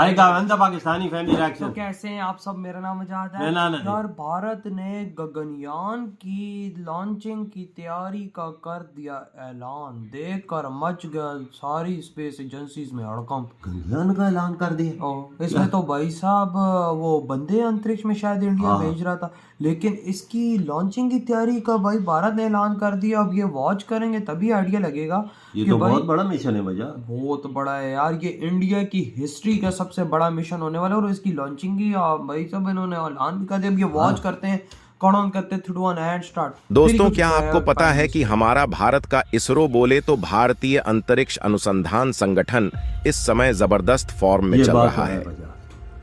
Pakistani family तो reaction. कैसे हैं आप सब। मेरा नाम आजाद है। मेरा नाम है। यार भारत ने गगनयान की लॉन्चिंग की तैयारी का कर दिया ऐलान। देखकर मच गया सारी स्पेस एजेंसीज में हड़कंप। गगनयान का ऐलान कर दिया। इसमें तो भाई साहब वो बंदे अंतरिक्ष में शायद इंडिया भेज रहा था, लेकिन इसकी लॉन्चिंग की तैयारी का भाई भारत ने ऐलान कर दिया। अब ये वॉच करेंगे तभी आइडिया लगेगा। ये तो बहुत बड़ा मिशन है भैया, बहुत बड़ा है यार। ये इंडिया की हिस्ट्री का सबसे बड़ा मिशन होने वाला है और इसकी लॉन्चिंग की भाई सब इन्होंने ऐलान भी कर दिया। अब ये वॉच करते हैं कौन ऑन करते 3 2 1 एंड स्टार्ट। दोस्तों, क्या आपको पता है कि हमारा भारत का इसरो बोले तो भारतीय अंतरिक्ष अनुसंधान संगठन इस समय जबरदस्त फॉर्म में चल रहा है।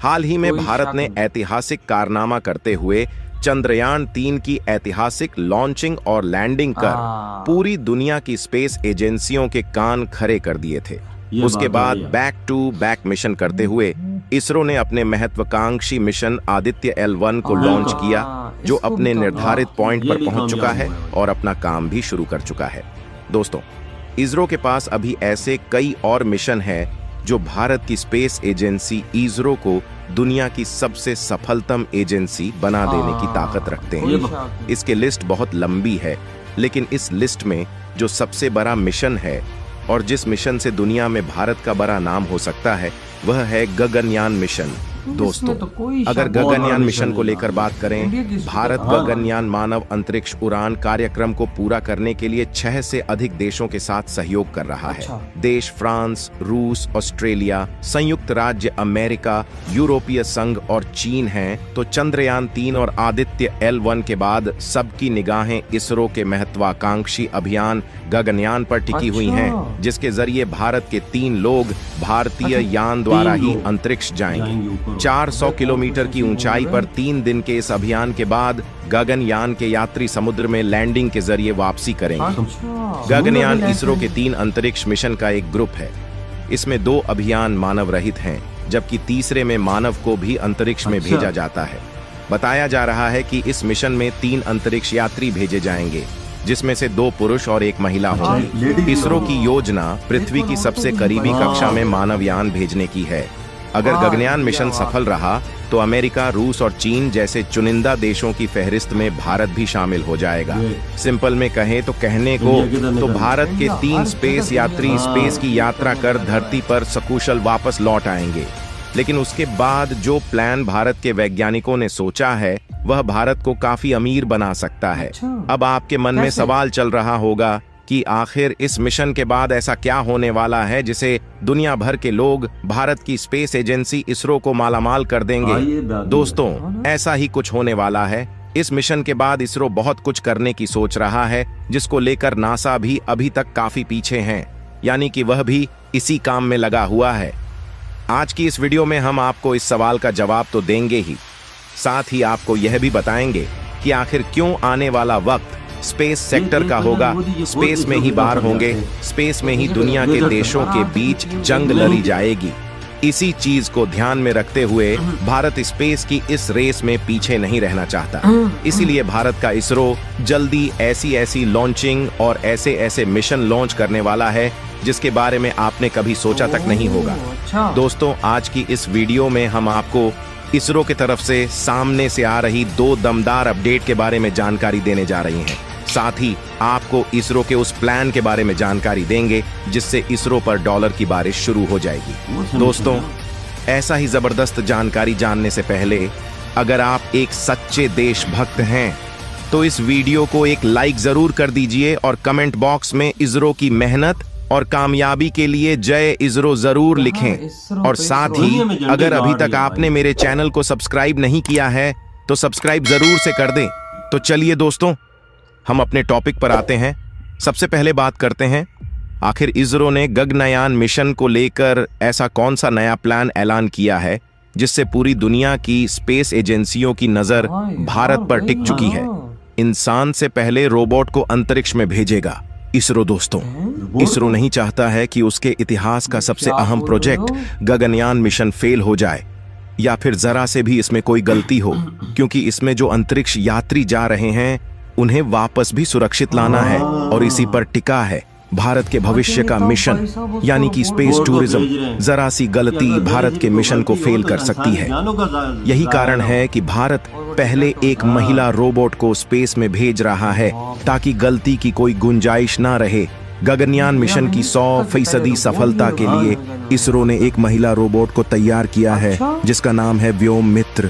हाल ही में भारत ने ऐतिहासिक कारनामा करते हुए चंद्रयान 3 की ऐतिहासिक लॉन्चिंग और लैंडिंग कर पूरी दुनिया की स्पेस एजेंसियों के कान खड़े कर दिए थे। उसके बाद बैक टू बैक मिशन करते हुए इसरो ने अपने महत्वाकांक्षी मिशन आदित्य L1 को लॉन्च किया, जो अपने निर्धारित पॉइंट पर पहुंच चुका है और अपना काम भी शुरू कर चुका है। दोस्तों, इसरो के पास अभी ऐसे कई और मिशन हैं जो भारत की स्पेस एजेंसी इसरो को दुनिया की सबसे सफलतम एजेंसी बना देने की ताकत रखते हैं। इसकी लिस्ट बहुत लंबी है, लेकिन इस लिस्ट में जो सबसे बड़ा मिशन है और जिस मिशन से दुनिया में भारत का बड़ा नाम हो सकता है, वह है गगनयान मिशन। दोस्तों, अगर गगनयान मिशन को लेकर बात करें, भारत गगनयान मानव अंतरिक्ष उड़ान कार्यक्रम को पूरा करने के लिए 6 से अधिक देशों के साथ सहयोग कर रहा है। देश फ्रांस, रूस, ऑस्ट्रेलिया, संयुक्त राज्य अमेरिका, यूरोपीय संघ और चीन हैं। तो चंद्रयान 3 और आदित्य L1 के बाद सबकी निगाहें इसरो के महत्वाकांक्षी अभियान गगनयान पर टिकी हुई हैं, जिसके जरिए भारत के 3 लोग भारतीय यान द्वारा ही अंतरिक्ष जाएंगे। 400 किलोमीटर की ऊंचाई पर 3 दिन के इस अभियान के बाद गगनयान के यात्री समुद्र में लैंडिंग के जरिए वापसी करेंगे। गगनयान इसरो के 3 अंतरिक्ष मिशन का एक ग्रुप है। इसमें 2 अभियान मानव रहित हैं, जबकि तीसरे में मानव को भी अंतरिक्ष में भेजा जाता है। बताया जा रहा है कि इस मिशन में 3 अंतरिक्ष यात्री भेजे जाएंगे, जिसमें से 2 पुरुष और 1 महिला होंगी। इसरो की योजना पृथ्वी की सबसे करीबी कक्षा में मानवयान भेजने की है। अगर गगनयान मिशन सफल रहा तो अमेरिका, रूस और चीन जैसे चुनिंदा देशों की फहरिस्त में भारत भी शामिल हो जाएगा। सिंपल में कहें तो कहने को तो भारत के 3 स्पेस यात्री स्पेस की यात्रा कर धरती पर सकुशल वापस लौट आएंगे। लेकिन उसके बाद जो प्लान भारत के वैज्ञानिकों ने सोचा है, वह भारत को काफी अमीर बना सकता है। अब आपके मन में सवाल चल रहा होगा कि आखिर इस मिशन के बाद ऐसा क्या होने वाला है जिसे दुनिया भर के लोग भारत की स्पेस एजेंसी इसरो को मालामाल कर देंगे। दोस्तों, ऐसा ही कुछ होने वाला है। इस मिशन के बाद इसरो बहुत कुछ करने की सोच रहा है, जिसको लेकर नासा भी अभी तक काफी पीछे हैं, यानी कि वह भी इसी काम में लगा हुआ है। आज की इस वीडियो में हम आपको इस सवाल का जवाब तो देंगे ही, साथ ही आपको यह भी बताएंगे कि आखिर क्यों आने वाला वक्त स्पेस सेक्टर का होगा। स्पेस में ही बाहर होंगे, स्पेस में ही दुनिया के देशों के बीच जंग लड़ी जाएगी। इसी चीज को ध्यान में रखते हुए भारत स्पेस की इस रेस में पीछे नहीं रहना चाहता। इसीलिए भारत का इसरो जल्दी ऐसी लॉन्चिंग और ऐसे मिशन लॉन्च करने वाला है, जिसके बारे में आपने कभी सोचा तक नहीं होगा। दोस्तों, आज की इस वीडियो में हम आपको इसरो की तरफ से सामने से आ रही 2 दमदार अपडेट के बारे में जानकारी देने जा रही हैं। साथ ही आपको इसरो के उस प्लान के बारे में जानकारी देंगे, जिससे इसरो पर डॉलर की बारिश शुरू हो जाएगी। दोस्तों, ऐसा ही जबरदस्त जानकारी जानने से पहले अगर आप एक सच्चे देशभक्त हैं तो इस वीडियो को एक लाइक जरूर कर दीजिए और कमेंट बॉक्स में इसरो की मेहनत और कामयाबी के लिए जय इसरो जरूर लिखें। और साथ ही अगर अभी तक आपने मेरे चैनल को सब्सक्राइब नहीं किया है तो सब्सक्राइब जरूर से कर दें। तो चलिए दोस्तों, हम अपने टॉपिक पर आते हैं। सबसे पहले बात करते हैं, आखिर इसरो ने गगनयान मिशन को लेकर ऐसा कौन सा नया प्लान ऐलान किया है जिससे पूरी दुनिया की स्पेस एजेंसियों की नजर भारत पर टिक चुकी है। इंसान से पहले रोबोट को अंतरिक्ष में भेजेगा इसरो। दोस्तों, इसरो नहीं चाहता है कि उसके इतिहास का सबसे अहम प्रोजेक्ट गगनयान मिशन फेल हो जाए, या फिर जरा से भी इसमें कोई गलती हो, क्योंकि इसमें जो अंतरिक्ष यात्री जा रहे हैं उन्हें वापस भी सुरक्षित लाना है और इसी पर टिका है। भारत के भविष्य का मिशन यानी कि स्पेस टूरिज्म जरा सी गलती भारत के मिशन को फेल कर सकती है। यही कारण है कि भारत पहले एक महिला रोबोट को स्पेस में भेज रहा है ताकि गलती की कोई गुंजाइश ना रहे। गगनयान मिशन की 100% सफलता के लिए इसरो ने एक महिला रोबोट को तैयार किया है जिसका नाम है व्योम मित्र।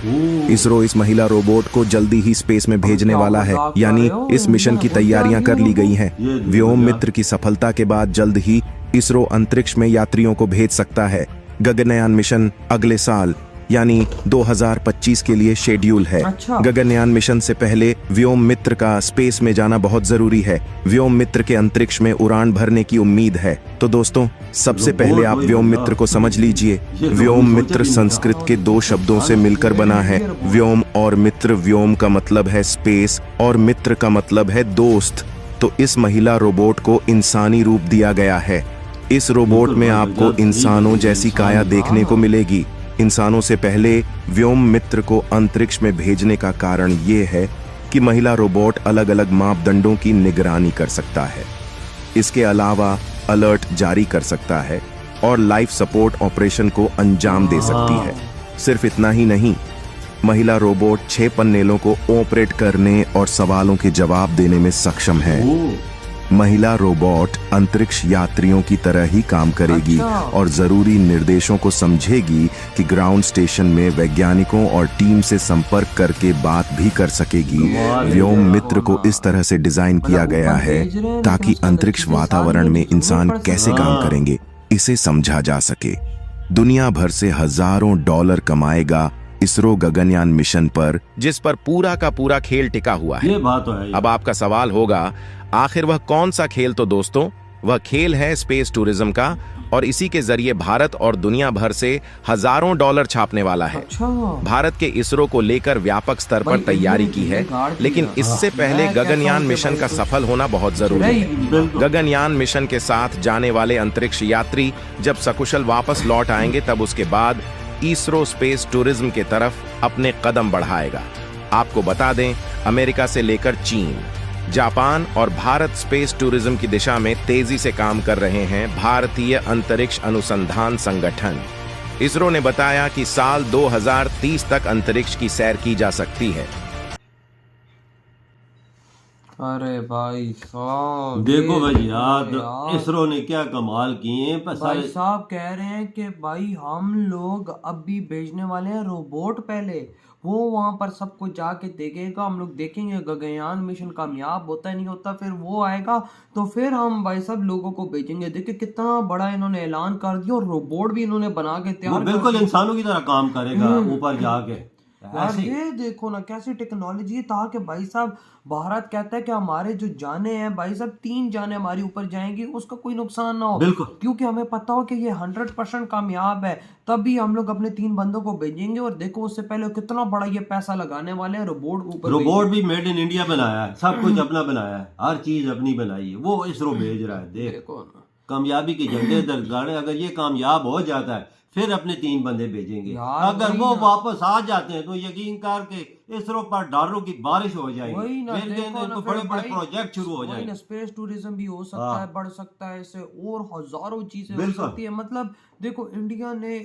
इसरो इस महिला रोबोट को जल्दी ही स्पेस में भेजने वाला है, यानी इस मिशन की तैयारियां कर ली गई हैं। व्योम मित्र की सफलता के बाद जल्द ही इसरो अंतरिक्ष में यात्रियों को भेज सकता है। गगनयान मिशन अगले साल यानी 2025 के लिए शेड्यूल है। गगनयान मिशन से पहले व्योम मित्र का स्पेस में जाना बहुत जरूरी है। व्योम मित्र के अंतरिक्ष में उड़ान भरने की उम्मीद है। तो दोस्तों, सबसे पहले आप व्योम मित्र को समझ लीजिए। व्योम मित्र संस्कृत के 2 शब्दों से मिलकर बना है, व्योम और मित्र। व्योम का मतलब है स्पेस और मित्र का मतलब है दोस्त। तो इस महिला रोबोट को इंसानी रूप दिया गया है। इस रोबोट में आपको इंसानों जैसी काया देखने को मिलेगी। इंसानों से पहले व्योम मित्र को अंतरिक्ष में भेजने का कारण ये है कि महिला रोबोट अलग अलग मापदंडों की निगरानी कर सकता है। इसके अलावा अलर्ट जारी कर सकता है और लाइफ सपोर्ट ऑपरेशन को अंजाम दे सकती है। सिर्फ इतना ही नहीं, महिला रोबोट 6 पन्नेलों को ऑपरेट करने और सवालों के जवाब देने में सक्षम है। महिला रोबोट अंतरिक्ष यात्रियों की तरह ही काम करेगी और जरूरी निर्देशों को समझेगी कि ग्राउंड स्टेशन में वैज्ञानिकों और टीम से संपर्क करके बात भी कर सकेगी। व्योम मित्र को इस तरह से डिजाइन किया गया है ताकि अंतरिक्ष वातावरण में इंसान कैसे काम करेंगे इसे समझा जा सके। दुनिया भर से हजारों डॉलर कमाएगा इसरो गगनयान मिशन पर, जिस पर पूरा का पूरा खेल टिका हुआ है। ये बात तो है। अब आपका सवाल होगा, आखिर वह कौन सा खेल? तो दोस्तों, वह खेल है स्पेस टूरिज्म का और इसी के जरिए भारत और दुनिया भर से हजारों डॉलर छापने वाला है। भारत के इसरो को लेकर व्यापक स्तर पर तैयारी की है, लेकिन इससे पहले गगनयान मिशन का सफल होना बहुत जरूरी है। गगनयान मिशन के साथ जाने वाले अंतरिक्ष यात्री जब सकुशल वापस लौट आएंगे, तब उसके बाद इसरो स्पेस टूरिज्म के तरफ अपने कदम बढ़ाएगा। आपको बता दें, अमेरिका से लेकर चीन, जापान और भारत स्पेस टूरिज्म की दिशा में तेजी से काम कर रहे हैं। भारतीय अंतरिक्ष अनुसंधान संगठन इसरो ने बताया कि साल 2030 तक अंतरिक्ष की सैर की जा सकती है। अरे भाई साहब, देखो भाई यार, इसरो ने क्या कमाल किए। भाई साहब कह रहे हैं कि भाई हम लोग अब भी भेजने वाले हैं रोबोट। पहले वो वहां पर सब कुछ जाके देखेगा, हम लोग देखेंगे गगनयान मिशन कामयाब होता है नहीं होता, फिर वो आएगा तो फिर हम भाई सब लोगों को भेजेंगे। देखिए कितना बड़ा इन्होंने ऐलान कर दिया और रोबोट भी इन्होंने बना के तैयार, बिल्कुल इंसानों की तरह काम करेगा ऊपर जाके। यार ये देखो ना कैसी टेक्नोलॉजी है, ताकि भाई साहब भारत कहता है कि हमारे जो जाने हैं भाई साहब 3 जाने हमारी ऊपर जाएंगी, उसका कोई नुकसान ना हो, क्योंकि हमें पता हो कि ये 100% कामयाब है, तभी हम लोग अपने 3 बंदों को भेजेंगे। और देखो उससे पहले कितना बड़ा ये पैसा लगाने वाले हैं रोबोट के ऊपर। रोबोट भी मेड इन इंडिया बनाया है, सब कुछ अपना बनाया है, हर चीज अपनी बनाई है, वो इसरो भेज रहा है। देखो ना, कामयाबी के झंडे दरगाड़े। अगर ये कामयाब हो जाता है फिर अपने 3 बंदे भेजेंगे। अगर वो वापस आ जाते हैं तो यकीन करके इसरो पर डॉलरों की बारिश हो जाएगी, फिर बड़े बड़े प्रोजेक्ट शुरू हो जाएंगे। स्पेस टूरिज्म भी हो सकता है, बढ़ सकता है, इससे और हजारों चीजें हो सकती है। मतलब देखो इंडिया ने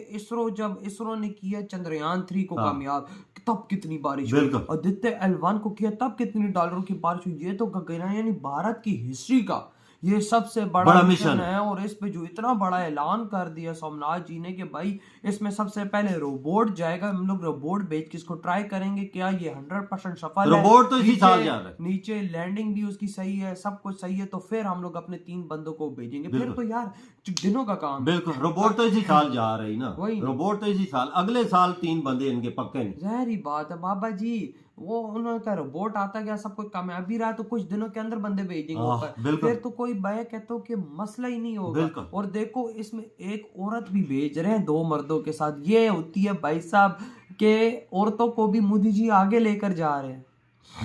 जब इसरो ने किया चंद्रयान 3 को कामयाब, तब कितनी बारिश हुई, आदित्य L1 को किया तब कितनी डॉलरों की बारिश हुई। ये तो गगनयान यानी भारत की हिस्ट्री का ये सबसे बड़ा मिशन है। और इस पे जो इतना बड़ा ऐलान कर दिया सोमनाथ जी ने कि भाई इसमें सबसे पहले रोबोट जाएगा, हम लोग रोबोट भेज के इसको ट्राई करेंगे क्या ये 100% सफल है। रोबोट तो इसी साल जा रहा है, नीचे लैंडिंग भी उसकी सही है, सब कुछ सही है, तो फिर हम लोग अपने 3 बंदों को भेजेंगे। फिर तो यार दिनों का काम। बिल्कुल, रोबोट तो इसी साल जा रही ना, रोबोट तो इसी साल, अगले साल 3 बंदे इनके पक्के नहीं। जहरी बात है बाबा जी, वो उनका रोबोट आता गया, सब कुछ कामयाबी रहा, तो कुछ दिनों के अंदर बंदे भेजेंगे, फिर तो कोई मैं कहता हूँ कि मसला ही नहीं होगा। और देखो इसमें एक औरत भी भेज रहे हैं 2 मर्दों के साथ। ये होती है भाई साहब के औरतों को भी मोदी जी आगे लेकर जा रहे हैं।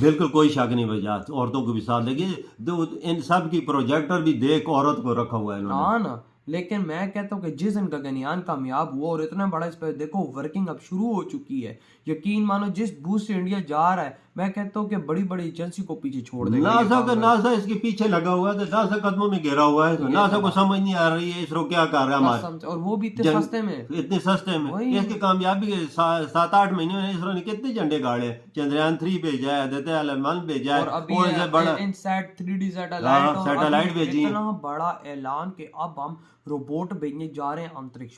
बिल्कुल कोई शक नहीं भैया, औरतों को भी साथ देखिए, इन सब की प्रोजेक्टर भी देख औरत को रखा हुआ है इन्होंने। ना लेकिन मैं कहता हूँ कि जिस दिन गगनयान कामयाब हुआ और इतना बड़ा इस पर देखो वर्किंग अब शुरू हो चुकी है, यकीन मानो जिस बूस्ट से इंडिया जा रहा है, मैं कहता हूँ कि बड़ी बड़ी एजेंसी को पीछे छोड़ देगा। नासा इसके पीछे लगा हुआ है, तो नासा कदमों में गिरा हुआ है, तो नासा को समझ नहीं आ रही है इसरो क्या कर रहा है हमारे, और वो भी इतने सस्ते में, इतने सस्ते में। इसकी कामयाबी के 7-8 महीने में इसरो ने कितने झंडे गाड़े, चंद्रयान 3 भेजा है, आदित्य-1 भेजा है, और इससे बड़ा इनसैट 3D सैटेलाइट भेजी है। इतना बड़ा ऐलान कि अब हम रोबोट भेजने जा रहे हैं अंतरिक्ष।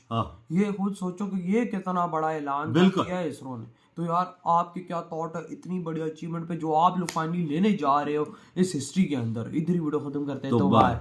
ये खुद सोचो कि ये कितना बड़ा ऐलान किया है इसरो ने। तो यार आपके क्या थॉट है इतनी बड़ी अचीवमेंट पे जो आप लोग फाइनली लेने जा रहे हो इस हिस्ट्री के अंदर। इधर ही वीडियो खत्म करते हैं, तो बाय।